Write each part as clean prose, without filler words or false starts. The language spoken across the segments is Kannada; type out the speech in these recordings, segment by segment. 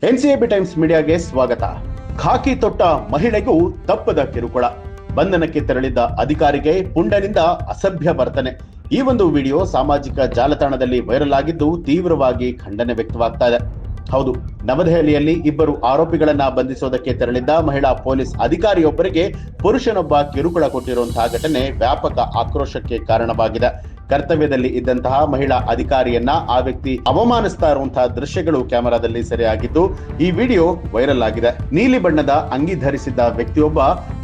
ಎನ್ಸಿಎಬಿ ಟೈಮ್ಸ್ ಮೀಡಿಯಾಗೆ ಸ್ವಾಗತ. ಖಾಕಿ ತೊಟ್ಟ ಮಹಿಳೆಗೂ ತಪ್ಪದ ಕಿರುಕುಳ, ಬಂಧನಕ್ಕೆ ತೆರಳಿದ್ದ ಅಧಿಕಾರಿಗೆ ಪುಂಡನಿಂದ ಅಸಭ್ಯ ವರ್ತನೆ. ಈ ಒಂದು ವಿಡಿಯೋ ಸಾಮಾಜಿಕ ಜಾಲತಾಣದಲ್ಲಿ ವೈರಲ್ ಆಗಿದ್ದು ತೀವ್ರವಾಗಿ ಖಂಡನೆ ವ್ಯಕ್ತವಾಗ್ತಾ ಇದೆ. ಹೌದು, ನವದೆಹಲಿಯಲ್ಲಿ ಇಬ್ಬರು ಆರೋಪಿಗಳನ್ನ ಬಂಧಿಸೋದಕ್ಕೆ ತೆರಳಿದ್ದ ಮಹಿಳಾ ಪೊಲೀಸ್ ಅಧಿಕಾರಿಯೊಬ್ಬರಿಗೆ ಪುರುಷನೊಬ್ಬ ಕಿರುಕುಳ ಕೊಟ್ಟಿರುವಂತಹ ಘಟನೆ ವ್ಯಾಪಕ ಆಕ್ರೋಶಕ್ಕೆ ಕಾರಣವಾಗಿದೆ. ಕರ್ತವ್ಯದಲ್ಲಿ ಇದ್ದಂತಹ ಮಹಿಳಾ ಅಧಿಕಾರಿಯನ್ನ ಆ ವ್ಯಕ್ತಿ ಅವಮಾನಿಸ್ತಾ ಇರುವಂತಹ ದೃಶ್ಯಗಳು ಕ್ಯಾಮೆರಾದಲ್ಲಿ ಸೆರೆಯಾಗಿದ್ದು ಈ ವಿಡಿಯೋ ವೈರಲ್ ಆಗಿದೆ. ನೀಲಿ ಬಣ್ಣದ ಅಂಗಿ ಧರಿಸಿದ್ದ ವ್ಯಕ್ತಿಯೊಬ್ಬ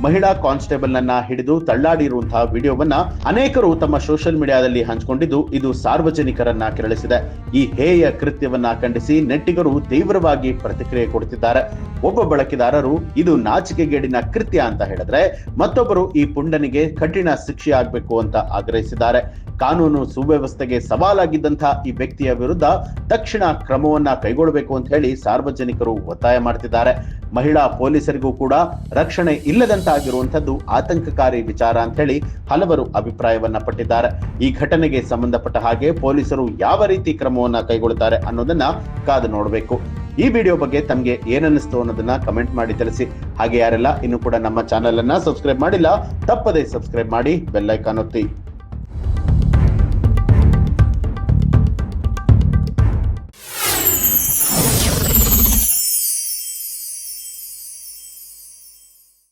ಮಹಿಳಾ ಕಾನ್ಸ್ಟೇಬಲ್ ನನ್ನ ಹಿಡಿದು ತಳ್ಳಾಡಿರುವಂತಹ ವಿಡಿಯೋವನ್ನ ಅನೇಕರು ತಮ್ಮ ಸೋಷಿಯಲ್ ಮೀಡಿಯಾದಲ್ಲಿ ಹಂಚಿಕೊಂಡಿದ್ದು ಇದು ಸಾರ್ವಜನಿಕರನ್ನ ಕೆರಳಿಸಿದೆ. ಈ ಹೇಯ ಕೃತ್ಯವನ್ನ ಖಂಡಿಸಿ ನೆಟ್ಟಿಗರು ತೀವ್ರವಾಗಿ ಪ್ರತಿಕ್ರಿಯೆ ಕೊಡುತ್ತಿದ್ದಾರೆ. ಒಬ್ಬ ಬಳಕೆದಾರರು ಇದು ನಾಚಿಕೆಗೇಡಿನ ಕೃತ್ಯ ಅಂತ ಹೇಳಿದ್ರೆ, ಮತ್ತೊಬ್ಬರು ಈ ಪುಂಡನಿಗೆ ಕಠಿಣ ಶಿಕ್ಷೆ ಆಗಬೇಕು ಅಂತ ಆಗ್ರಹಿಸಿದ್ದಾರೆ. ಕಾನೂನು ಸುವ್ಯವಸ್ಥೆಗೆ ಸವಾಲಾಗಿದ್ದಂತಹ ಈ ವ್ಯಕ್ತಿಯ ವಿರುದ್ಧ ತಕ್ಷಣ ಕ್ರಮವನ್ನ ಕೈಗೊಳ್ಳಬೇಕು ಅಂತ ಹೇಳಿ ಸಾರ್ವಜನಿಕರು ಒತ್ತಾಯ ಮಾಡ್ತಿದ್ದಾರೆ. ಮಹಿಳಾ ಪೊಲೀಸರಿಗೂ ಕೂಡ ರಕ್ಷಣೆ ಇಲ್ಲದಂತಾಗಿರುವಂತದ್ದು ಆತಂಕಕಾರಿ ವಿಚಾರ ಅಂತ ಹೇಳಿ ಹಲವರು ಅಭಿಪ್ರಾಯವನ್ನ ಪಟ್ಟಿದ್ದಾರೆ. ಈ ಘಟನೆಗೆ ಸಂಬಂಧಪಟ್ಟ ಹಾಗೆ ಪೊಲೀಸರು ಯಾವ ರೀತಿ ಕ್ರಮವನ್ನ ಕೈಗೊಳ್ಳುತ್ತಾರೆ ಅನ್ನೋದನ್ನ ಕಾದು ನೋಡಬೇಕು. ಈ ವಿಡಿಯೋ ಬಗ್ಗೆ ತಮಗೆ ಏನನ್ನಿಸ್ತು ಅನ್ನೋದನ್ನ ಕಮೆಂಟ್ ಮಾಡಿ ತಿಳಿಸಿ. ಹಾಗೆ ಯಾರೆಲ್ಲ ಇನ್ನು ಕೂಡ ನಮ್ಮ ಚಾನೆಲ್ ಅನ್ನ ಸಬ್ಸ್ಕ್ರೈಬ್ ಮಾಡಿಲ್ಲ, ತಪ್ಪದೇ ಸಬ್ಸ್ಕ್ರೈಬ್ ಮಾಡಿ, ಬೆಲ್ ಐಕಾನ್ ಒತ್ತಿ.